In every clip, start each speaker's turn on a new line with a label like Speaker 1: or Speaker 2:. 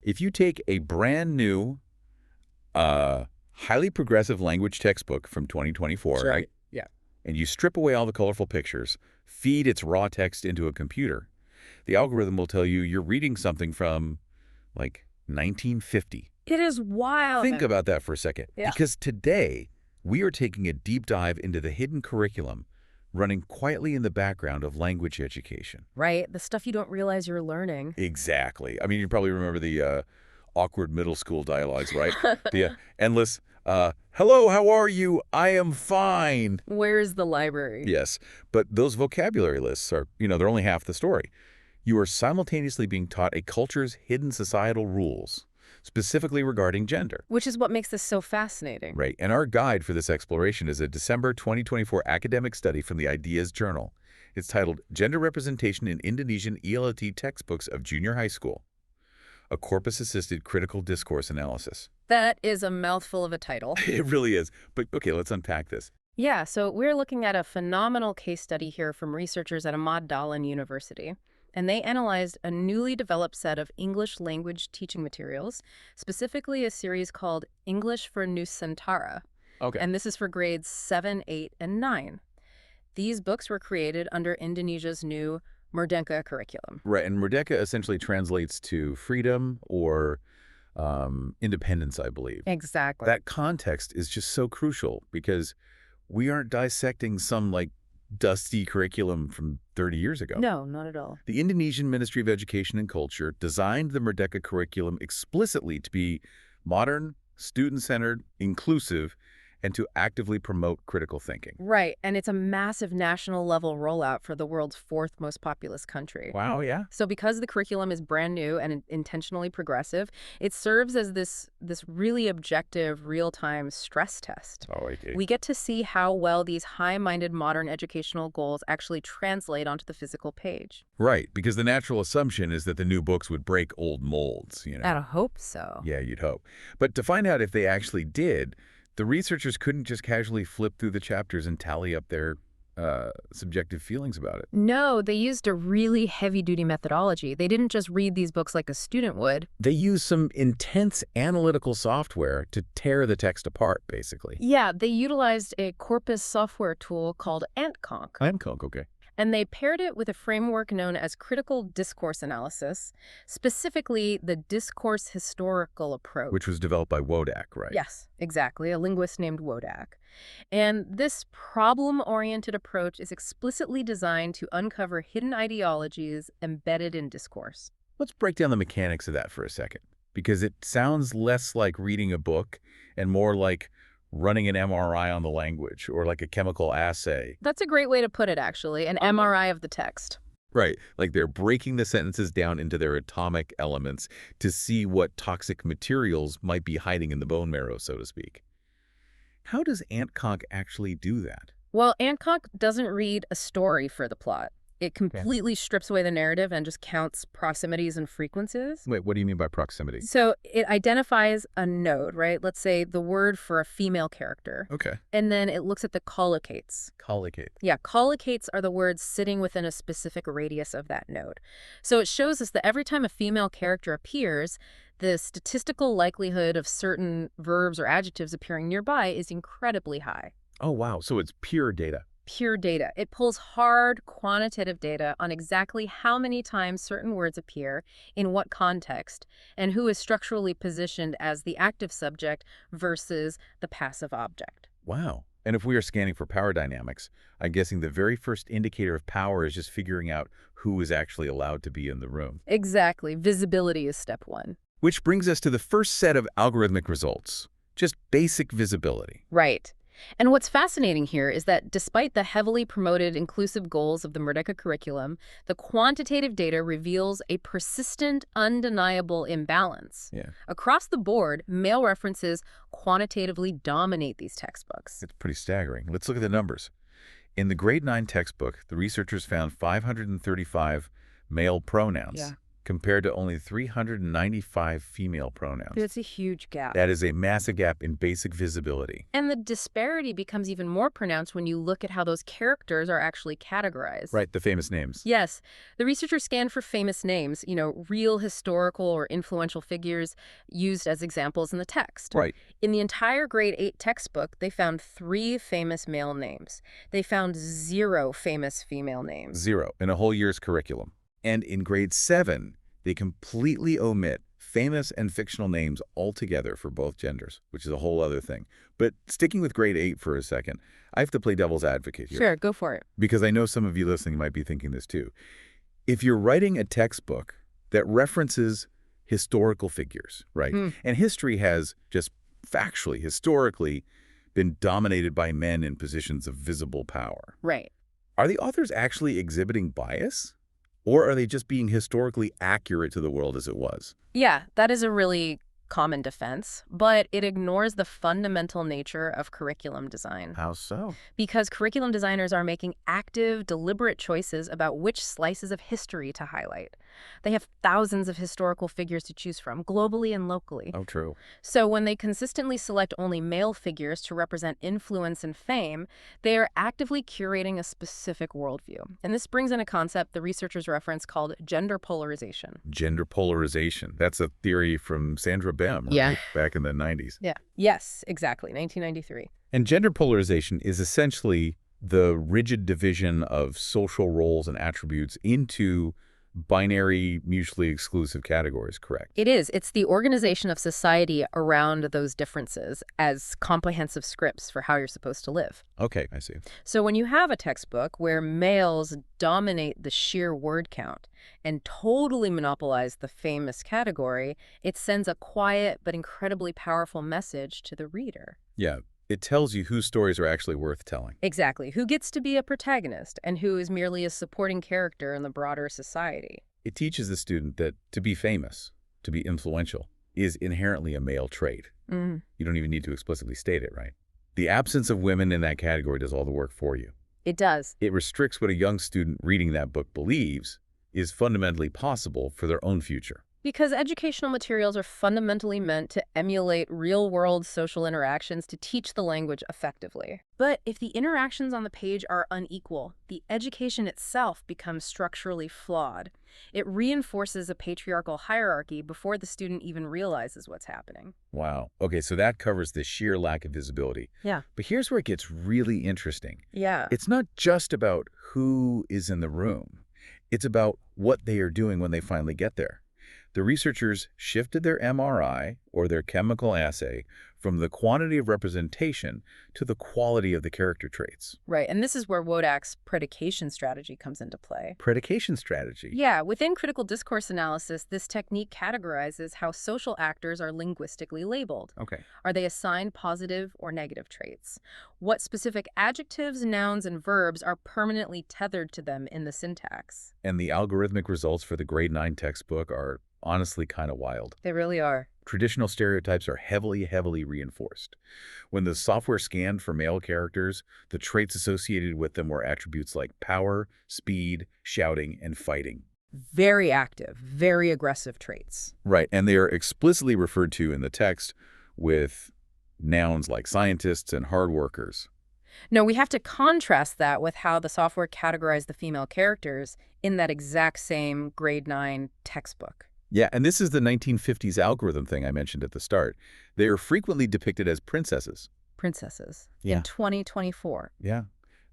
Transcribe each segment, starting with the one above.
Speaker 1: If you take a brand new, highly progressive language textbook from 2024,
Speaker 2: Sure.
Speaker 1: right?
Speaker 2: Yeah.
Speaker 1: And you strip away all the colorful pictures, feed its raw text into a computer, the algorithm will tell you you're reading something from, like, 1950.
Speaker 2: It is wild.
Speaker 1: Think about that for a second.
Speaker 2: Yeah.
Speaker 1: Because today, we are taking a deep dive into the hidden curriculum running quietly in the background of language education.
Speaker 2: Right? The stuff you don't realize you're learning.
Speaker 1: Exactly. I mean, you probably remember the awkward middle school dialogues, right? The endless, hello, how are you? I am fine.
Speaker 2: Where's the library?
Speaker 1: Yes, but those vocabulary lists are, they're only half the story. You are simultaneously being taught a culture's hidden societal rules, specifically regarding gender.
Speaker 2: Which is what makes this so fascinating.
Speaker 1: Right, and our guide for this exploration is a December 2024 academic study from the Ideas Journal. It's titled Gender Representation in Indonesian ELT Textbooks of Junior High School, a corpus-assisted critical discourse analysis.
Speaker 2: That is a mouthful of a title.
Speaker 1: It really is. But okay, let's unpack this.
Speaker 2: Yeah, so we're looking at a phenomenal case study here from researchers at Ahmad Dahlan University. And they analyzed a newly developed set of English language teaching materials, specifically a series called English for Nusantara.
Speaker 1: Okay.
Speaker 2: And this is for grades 7, 8, and 9. These books were created under Indonesia's new Merdeka curriculum.
Speaker 1: Right, and Merdeka essentially translates to freedom or independence, I believe.
Speaker 2: Exactly.
Speaker 1: That context is just so crucial because we aren't dissecting some, dusty curriculum from 30 years ago.
Speaker 2: No, not at all.
Speaker 1: The Indonesian Ministry of Education and Culture designed the Merdeka curriculum explicitly to be modern, student-centered, inclusive, and to actively promote critical thinking.
Speaker 2: Right, and it's a massive national level rollout for the world's fourth most populous country.
Speaker 1: Wow, yeah.
Speaker 2: So because the curriculum is brand new and intentionally progressive, it serves as this really objective, real-time stress test.
Speaker 1: Oh, okay.
Speaker 2: We get to see how well these high-minded modern educational goals actually translate onto the physical page.
Speaker 1: Right, because the natural assumption is that the new books would break old molds,
Speaker 2: I'd hope so.
Speaker 1: Yeah, you'd hope. But to find out if they actually did, the researchers couldn't just casually flip through the chapters and tally up their subjective feelings about it.
Speaker 2: No, they used a really heavy-duty methodology. They didn't just read these books like a student would.
Speaker 1: They used some intense analytical software to tear the text apart, basically.
Speaker 2: Yeah, they utilized a corpus software tool called AntConc.
Speaker 1: AntConc, okay.
Speaker 2: And they paired it with a framework known as critical discourse analysis, specifically the discourse historical approach.
Speaker 1: Which was developed by Wodak, right?
Speaker 2: Yes, exactly, a linguist named Wodak. And this problem-oriented approach is explicitly designed to uncover hidden ideologies embedded in discourse.
Speaker 1: Let's break down the mechanics of that for a second, because it sounds less like reading a book and more like running an MRI on the language or like a chemical assay.
Speaker 2: That's a great way to put it, actually, an MRI of the text.
Speaker 1: Right, like they're breaking the sentences down into their atomic elements to see what toxic materials might be hiding in the bone marrow, so to speak. How does AntConc actually do that?
Speaker 2: Well, AntConc doesn't read a story for the plot. It completely strips away the narrative and just counts proximities and frequencies.
Speaker 1: Wait, what do you mean by proximity?
Speaker 2: So it identifies a node, right? Let's say the word for a female character.
Speaker 1: Okay.
Speaker 2: And then it looks at the collocates.
Speaker 1: Collocate.
Speaker 2: Yeah, collocates are the words sitting within a specific radius of that node. So it shows us that every time a female character appears, the statistical likelihood of certain verbs or adjectives appearing nearby is incredibly high.
Speaker 1: Oh, wow. So it's pure data.
Speaker 2: Pure data. It pulls hard quantitative data on exactly how many times certain words appear, in what context, and who is structurally positioned as the active subject versus the passive object.
Speaker 1: Wow. And if we are scanning for power dynamics, I'm guessing the very first indicator of power is just figuring out who is actually allowed to be in the room.
Speaker 2: Exactly. Visibility is step one.
Speaker 1: Which brings us to the first set of algorithmic results, just basic visibility.
Speaker 2: Right. And what's fascinating here is that despite the heavily promoted inclusive goals of the Merdeka curriculum, the quantitative data reveals a persistent, undeniable imbalance.
Speaker 1: Yeah.
Speaker 2: Across the board, male references quantitatively dominate these textbooks.
Speaker 1: It's pretty staggering. Let's look at the numbers. In the grade 9 textbook, the researchers found 535 male pronouns.
Speaker 2: Yeah.
Speaker 1: compared to only 395 female pronouns.
Speaker 2: It's a huge gap.
Speaker 1: That is a massive gap in basic visibility.
Speaker 2: And the disparity becomes even more pronounced when you look at how those characters are actually categorized.
Speaker 1: Right, the famous names.
Speaker 2: Yes. The researchers scanned for famous names, real historical or influential figures used as examples in the text.
Speaker 1: Right.
Speaker 2: In the entire grade 8 textbook, they found 3 famous male names. They found 0 famous female names.
Speaker 1: 0 in a whole year's curriculum. And in grade 7, they completely omit famous and fictional names altogether for both genders, which is a whole other thing. But sticking with grade 8 for a second, I have to play devil's advocate here.
Speaker 2: Sure, go for it.
Speaker 1: Because I know some of you listening might be thinking this too. If you're writing a textbook that references historical figures, right? And history has just factually, historically, been dominated by men in positions of visible power.
Speaker 2: Right.
Speaker 1: Are the authors actually exhibiting bias? Or are they just being historically accurate to the world as it was?
Speaker 2: Yeah, that is a really common defense, but it ignores the fundamental nature of curriculum design.
Speaker 1: How so?
Speaker 2: Because curriculum designers are making active, deliberate choices about which slices of history to highlight. They have thousands of historical figures to choose from, globally and locally.
Speaker 1: Oh, true.
Speaker 2: So when they consistently select only male figures to represent influence and fame, they are actively curating a specific worldview. And this brings in a concept the researchers reference called gender polarization.
Speaker 1: Gender polarization. That's a theory from Sandra Bem, right?
Speaker 2: Yeah.
Speaker 1: Back in the 90s.
Speaker 2: Yeah. Yes, exactly. 1993.
Speaker 1: And gender polarization is essentially the rigid division of social roles and attributes into binary, mutually exclusive categories, correct?
Speaker 2: It is. It's the organization of society around those differences as comprehensive scripts for how you're supposed to live.
Speaker 1: Okay, I see.
Speaker 2: So when you have a textbook where males dominate the sheer word count and totally monopolize the famous category, it sends a quiet but incredibly powerful message to the reader.
Speaker 1: Yeah, it tells you whose stories are actually worth telling.
Speaker 2: Exactly. Who gets to be a protagonist and who is merely a supporting character in the broader society.
Speaker 1: It teaches the student that to be famous, to be influential, is inherently a male trait. You don't even need to explicitly state it, right? The absence of women in that category does all the work for you.
Speaker 2: It does.
Speaker 1: It restricts what a young student reading that book believes is fundamentally possible for their own future.
Speaker 2: Because educational materials are fundamentally meant to emulate real-world social interactions to teach the language effectively. But if the interactions on the page are unequal, the education itself becomes structurally flawed. It reinforces a patriarchal hierarchy before the student even realizes what's happening.
Speaker 1: Wow. Okay, so that covers the sheer lack of visibility.
Speaker 2: Yeah.
Speaker 1: But here's where it gets really interesting.
Speaker 2: Yeah.
Speaker 1: It's not just about who is in the room. It's about what they are doing when they finally get there. The researchers shifted their MRI, or their chemical assay, from the quantity of representation to the quality of the character traits.
Speaker 2: Right, and this is where Wodak's predication strategy comes into play.
Speaker 1: Predication strategy?
Speaker 2: Yeah, within critical discourse analysis, this technique categorizes how social actors are linguistically labeled.
Speaker 1: Okay.
Speaker 2: Are they assigned positive or negative traits? What specific adjectives, nouns, and verbs are permanently tethered to them in the syntax?
Speaker 1: And the algorithmic results for the grade 9 textbook are honestly kind of wild.
Speaker 2: They really are.
Speaker 1: Traditional stereotypes are heavily reinforced. When the software scanned for male characters, the traits associated with them were attributes like power, speed, shouting, and fighting.
Speaker 2: Very active, very aggressive traits.
Speaker 1: Right, and they are explicitly referred to in the text with nouns like scientists and hard workers.
Speaker 2: No, we have to contrast that with how the software categorized the female characters in that exact same grade 9 textbook.
Speaker 1: Yeah, and this is the 1950s algorithm thing I mentioned at the start. They are frequently depicted as princesses.
Speaker 2: Princesses.
Speaker 1: Yeah.
Speaker 2: In 2024.
Speaker 1: Yeah.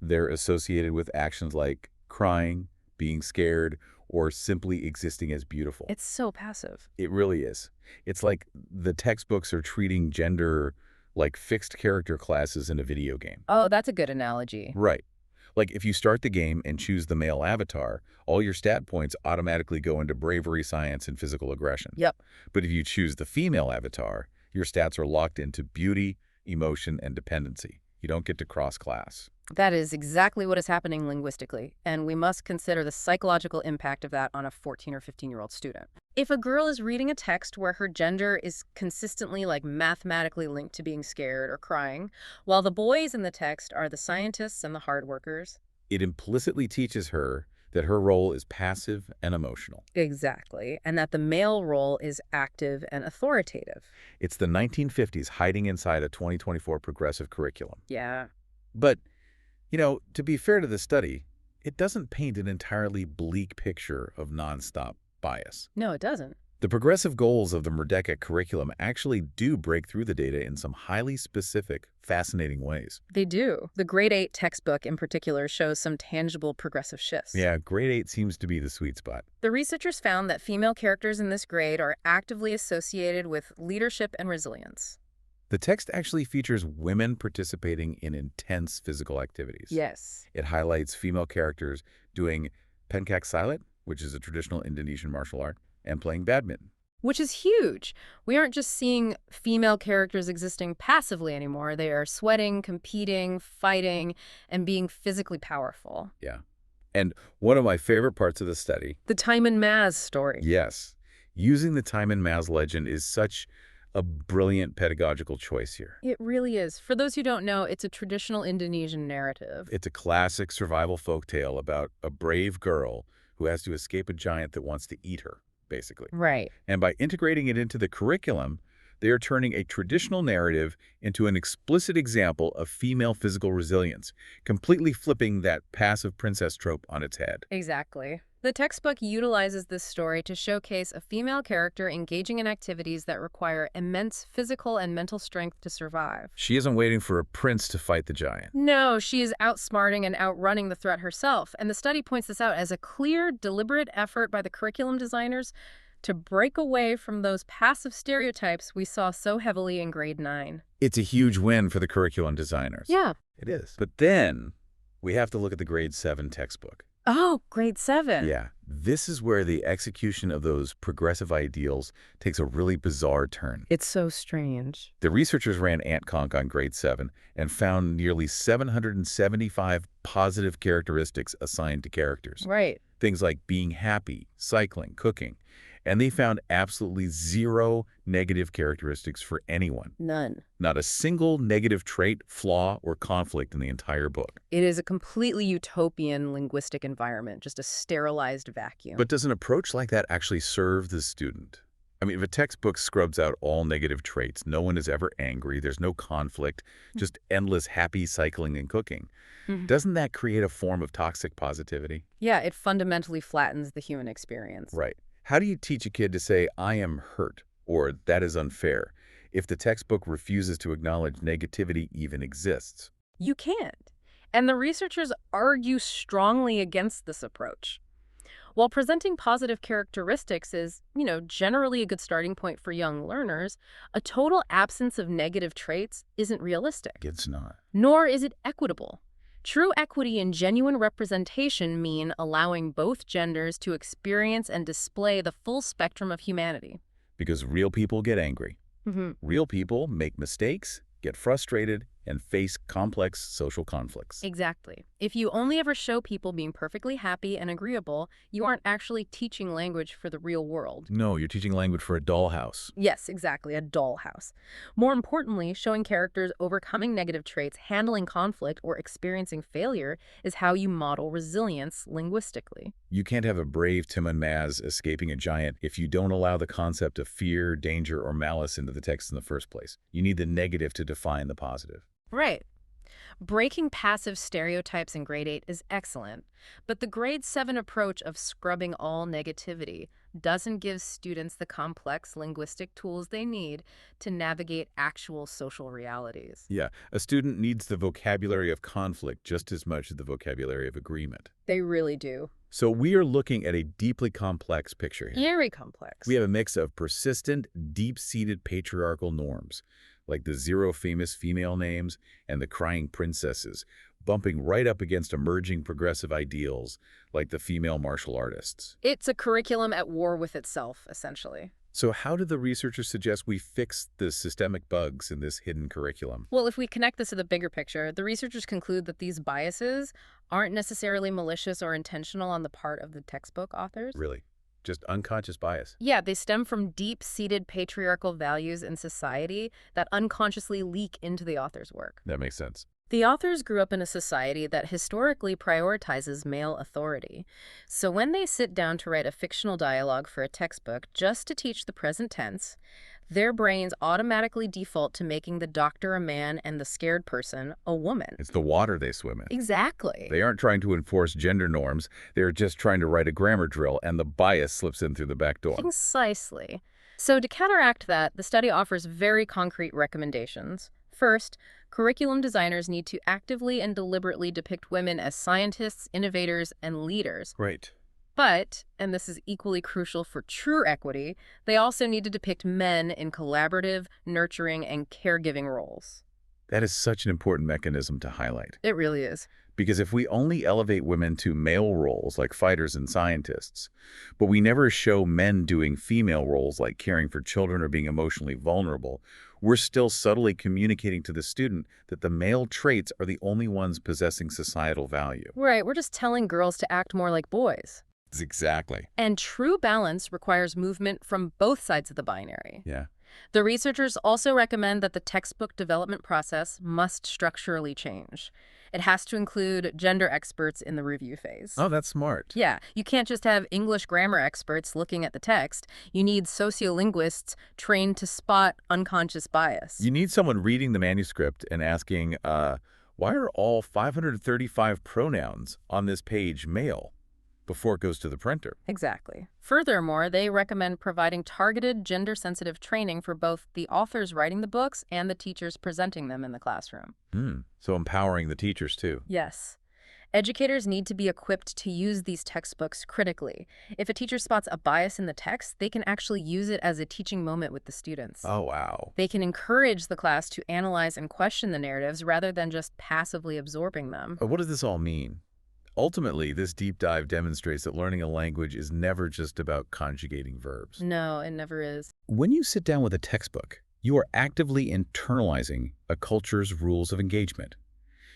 Speaker 1: They're associated with actions like crying, being scared, or simply existing as beautiful.
Speaker 2: It's so passive.
Speaker 1: It really is. It's like the textbooks are treating gender like fixed character classes in a video game.
Speaker 2: Oh, that's a good analogy.
Speaker 1: Right. Like if you start the game and choose the male avatar, all your stat points automatically go into bravery, science, and physical aggression.
Speaker 2: Yep.
Speaker 1: But if you choose the female avatar, your stats are locked into beauty, emotion, and dependency. You don't get to cross-class.
Speaker 2: That is exactly what is happening linguistically, and we must consider the psychological impact of that on a 14 or 15-year-old student. If a girl is reading a text where her gender is consistently mathematically linked to being scared or crying, while the boys in the text are the scientists and the hard workers,
Speaker 1: It implicitly teaches her that her role is passive and emotional.
Speaker 2: Exactly. And that the male role is active and authoritative.
Speaker 1: It's the 1950s hiding inside a 2024 progressive curriculum.
Speaker 2: Yeah.
Speaker 1: But, to be fair to the study, it doesn't paint an entirely bleak picture of nonstop bias.
Speaker 2: No, it doesn't.
Speaker 1: The progressive goals of the Merdeka curriculum actually do break through the data in some highly specific, fascinating ways.
Speaker 2: They do. The grade 8 textbook in particular shows some tangible progressive shifts.
Speaker 1: Yeah, grade 8 seems to be the sweet spot.
Speaker 2: The researchers found that female characters in this grade are actively associated with leadership and resilience.
Speaker 1: The text actually features women participating in intense physical activities.
Speaker 2: Yes.
Speaker 1: It highlights female characters doing pencak silat, which is a traditional Indonesian martial art, and playing badminton.
Speaker 2: Which is huge. We aren't just seeing female characters existing passively anymore. They are sweating, competing, fighting, and being physically powerful.
Speaker 1: Yeah. And one of my favorite parts of the study,
Speaker 2: The Timon Maz story.
Speaker 1: yes, using the Timon Maz legend is such a brilliant pedagogical choice here.
Speaker 2: It really is. For those who don't know, it's a traditional Indonesian narrative.
Speaker 1: It's a classic survival folktale about a brave girl who has to escape a giant that wants to eat her, basically.
Speaker 2: Right.
Speaker 1: And by integrating it into the curriculum, they are turning a traditional narrative into an explicit example of female physical resilience, completely flipping that passive princess trope on its head.
Speaker 2: Exactly. The textbook utilizes this story to showcase a female character engaging in activities that require immense physical and mental strength to survive.
Speaker 1: She isn't waiting for a prince to fight the giant.
Speaker 2: No, she is outsmarting and outrunning the threat herself, and the study points this out as a clear, deliberate effort by the curriculum designers to break away from those passive stereotypes we saw so heavily in grade 9.
Speaker 1: It's a huge win for the curriculum designers.
Speaker 2: Yeah.
Speaker 1: It is. But then we have to look at the grade 7 textbook.
Speaker 2: Oh, grade 7.
Speaker 1: Yeah, this is where the execution of those progressive ideals takes a really bizarre turn.
Speaker 2: It's so strange.
Speaker 1: The researchers ran AntConc on grade 7 and found nearly 775 positive characteristics assigned to characters.
Speaker 2: Right.
Speaker 1: Things like being happy, cycling, cooking. And they found absolutely zero negative characteristics for anyone.
Speaker 2: None.
Speaker 1: Not a single negative trait, flaw, or conflict in the entire book.
Speaker 2: It is a completely utopian linguistic environment, just a sterilized vacuum.
Speaker 1: But does an approach like that actually serve the student? I mean, if a textbook scrubs out all negative traits, no one is ever angry, there's no conflict, just endless happy cycling and cooking, doesn't that create a form of toxic positivity?
Speaker 2: Yeah, it fundamentally flattens the human experience.
Speaker 1: Right. How do you teach a kid to say, I am hurt, or that is unfair, if the textbook refuses to acknowledge negativity even exists?
Speaker 2: You can't. And the researchers argue strongly against this approach. While presenting positive characteristics is, generally a good starting point for young learners, a total absence of negative traits isn't realistic.
Speaker 1: It's not.
Speaker 2: Nor is it equitable. True equity and genuine representation mean allowing both genders to experience and display the full spectrum of humanity.
Speaker 1: Because real people get angry.
Speaker 2: Mm-hmm.
Speaker 1: Real people make mistakes, get frustrated, and face complex social conflicts.
Speaker 2: Exactly. If you only ever show people being perfectly happy and agreeable, you aren't actually teaching language for the real world.
Speaker 1: No, you're teaching language for a dollhouse.
Speaker 2: Yes, exactly, a dollhouse. More importantly, showing characters overcoming negative traits, handling conflict, or experiencing failure is how you model resilience linguistically.
Speaker 1: You can't have a brave Timon Maz escaping a giant if you don't allow the concept of fear, danger, or malice into the text in the first place. You need the negative to define the positive.
Speaker 2: Right. Breaking passive stereotypes in grade 8 is excellent, but the grade 7 approach of scrubbing all negativity doesn't give students the complex linguistic tools they need to navigate actual social realities.
Speaker 1: Yeah, a student needs the vocabulary of conflict just as much as the vocabulary of agreement.
Speaker 2: They really do.
Speaker 1: So we are looking at a deeply complex picture here.
Speaker 2: Very complex.
Speaker 1: We have a mix of persistent, deep-seated patriarchal norms, like the 0 famous female names and the crying princesses, bumping right up against emerging progressive ideals like the female martial artists.
Speaker 2: It's a curriculum at war with itself, essentially.
Speaker 1: So how did the researchers suggest we fix the systemic bugs in this hidden curriculum?
Speaker 2: Well, if we connect this to the bigger picture, the researchers conclude that these biases aren't necessarily malicious or intentional on the part of the textbook authors.
Speaker 1: Really? Just unconscious bias?
Speaker 2: Yeah, they stem from deep-seated patriarchal values in society that unconsciously leak into the author's work.
Speaker 1: That makes sense.
Speaker 2: The authors grew up in a society that historically prioritizes male authority. So when they sit down to write a fictional dialogue for a textbook just to teach the present tense, their brains automatically default to making the doctor a man and the scared person a woman.
Speaker 1: It's the water they swim in.
Speaker 2: Exactly.
Speaker 1: They aren't trying to enforce gender norms. They're just trying to write a grammar drill, and the bias slips in through the back door.
Speaker 2: Precisely. So to counteract that, the study offers very concrete recommendations. First, curriculum designers need to actively and deliberately depict women as scientists, innovators, and leaders.
Speaker 1: Right.
Speaker 2: But, and this is equally crucial for true equity, they also need to depict men in collaborative, nurturing, and caregiving roles.
Speaker 1: That is such an important mechanism to highlight.
Speaker 2: It really is.
Speaker 1: Because if we only elevate women to male roles like fighters and scientists, but we never show men doing female roles like caring for children or being emotionally vulnerable, we're still subtly communicating to the student that the male traits are the only ones possessing societal value.
Speaker 2: Right, we're just telling girls to act more like boys.
Speaker 1: Exactly.
Speaker 2: And true balance requires movement from both sides of the binary.
Speaker 1: Yeah.
Speaker 2: The researchers also recommend that the textbook development process must structurally change. It has to include gender experts in the review phase.
Speaker 1: Oh, that's smart.
Speaker 2: Yeah, you can't just have English grammar experts looking at the text. You need sociolinguists trained to spot unconscious bias.
Speaker 1: You need someone reading the manuscript and asking, why are all 535 pronouns on this page male before it goes to the printer?
Speaker 2: Exactly. Furthermore, they recommend providing targeted gender-sensitive training for both the authors writing the books and the teachers presenting them in the classroom.
Speaker 1: So empowering the teachers, too.
Speaker 2: Yes. Educators need to be equipped to use these textbooks critically. If a teacher spots a bias in the text, they can actually use it as a teaching moment with the students.
Speaker 1: Oh, wow.
Speaker 2: They can encourage the class to analyze and question the narratives rather than just passively absorbing them.
Speaker 1: What does this all mean? Ultimately, this deep dive demonstrates that learning a language is never just about conjugating verbs.
Speaker 2: No, it never is.
Speaker 1: When you sit down with a textbook, you are actively internalizing a culture's rules of engagement.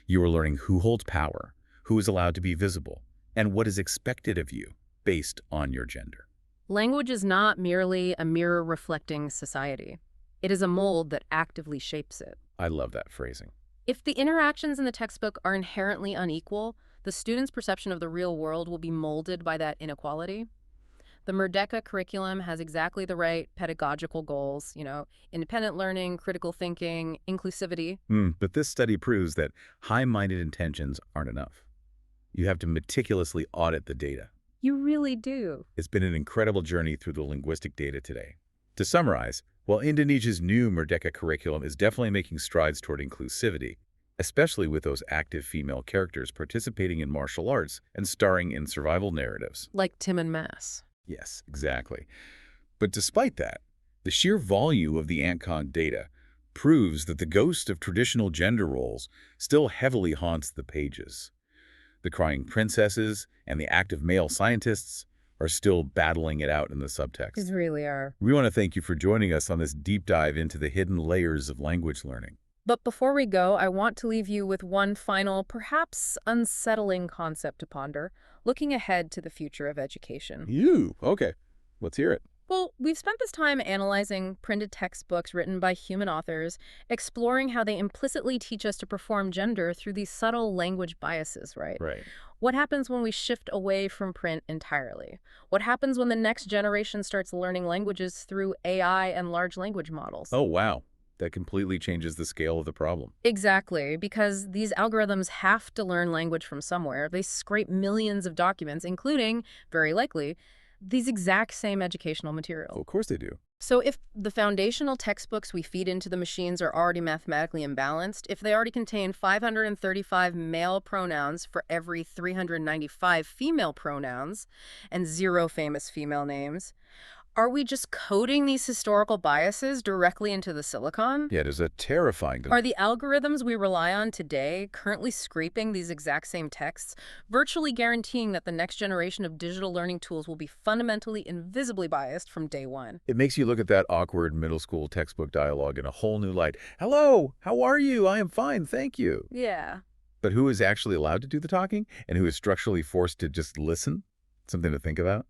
Speaker 1: You are learning who holds power, who is allowed to be visible, and what is expected of you based on your gender.
Speaker 2: Language is not merely a mirror reflecting society. It is a mold that actively shapes it.
Speaker 1: I love that phrasing.
Speaker 2: If the interactions in the textbook are inherently unequal, the student's perception of the real world will be molded by that inequality. The Merdeka curriculum has exactly the right pedagogical goals, independent learning, critical thinking, inclusivity.
Speaker 1: But this study proves that high-minded intentions aren't enough. You have to meticulously audit the data.
Speaker 2: You really do.
Speaker 1: It's been an incredible journey through the linguistic data today. To summarize, while Indonesia's new Merdeka curriculum is definitely making strides toward inclusivity, especially with those active female characters participating in martial arts and starring in survival narratives.
Speaker 2: Like Tim and Mass.
Speaker 1: Yes, exactly. But despite that, the sheer volume of the AntCon data proves that the ghost of traditional gender roles still heavily haunts the pages. The crying princesses and the active male scientists are still battling it out in the subtext.
Speaker 2: They really are.
Speaker 1: We want to thank you for joining us on this deep dive into the hidden layers of language learning.
Speaker 2: But before we go, I want to leave you with one final, perhaps unsettling concept to ponder, looking ahead to the future of education.
Speaker 1: Okay. Let's hear it.
Speaker 2: Well, we've spent this time analyzing printed textbooks written by human authors, exploring how they implicitly teach us to perform gender through these subtle language biases, right?
Speaker 1: Right.
Speaker 2: What happens when we shift away from print entirely? What happens when the next generation starts learning languages through AI and large language models?
Speaker 1: Oh, wow. That completely changes the scale of the problem.
Speaker 2: Exactly, because these algorithms have to learn language from somewhere. They scrape millions of documents, including, very likely, these exact same educational materials.
Speaker 1: Well, of course they do.
Speaker 2: So if the foundational textbooks we feed into the machines are already mathematically imbalanced, if they already contain 535 male pronouns for every 395 female pronouns, and 0 famous female names, are we just coding these historical biases directly into the silicon?
Speaker 1: Yeah, it is a terrifying...
Speaker 2: Are the algorithms we rely on today currently scraping these exact same texts, virtually guaranteeing that the next generation of digital learning tools will be fundamentally invisibly biased from day one?
Speaker 1: It makes you look at that awkward middle school textbook dialogue in a whole new light. Hello, how are you? I am fine, thank you.
Speaker 2: Yeah.
Speaker 1: But who is actually allowed to do the talking and who is structurally forced to just listen? Something to think about.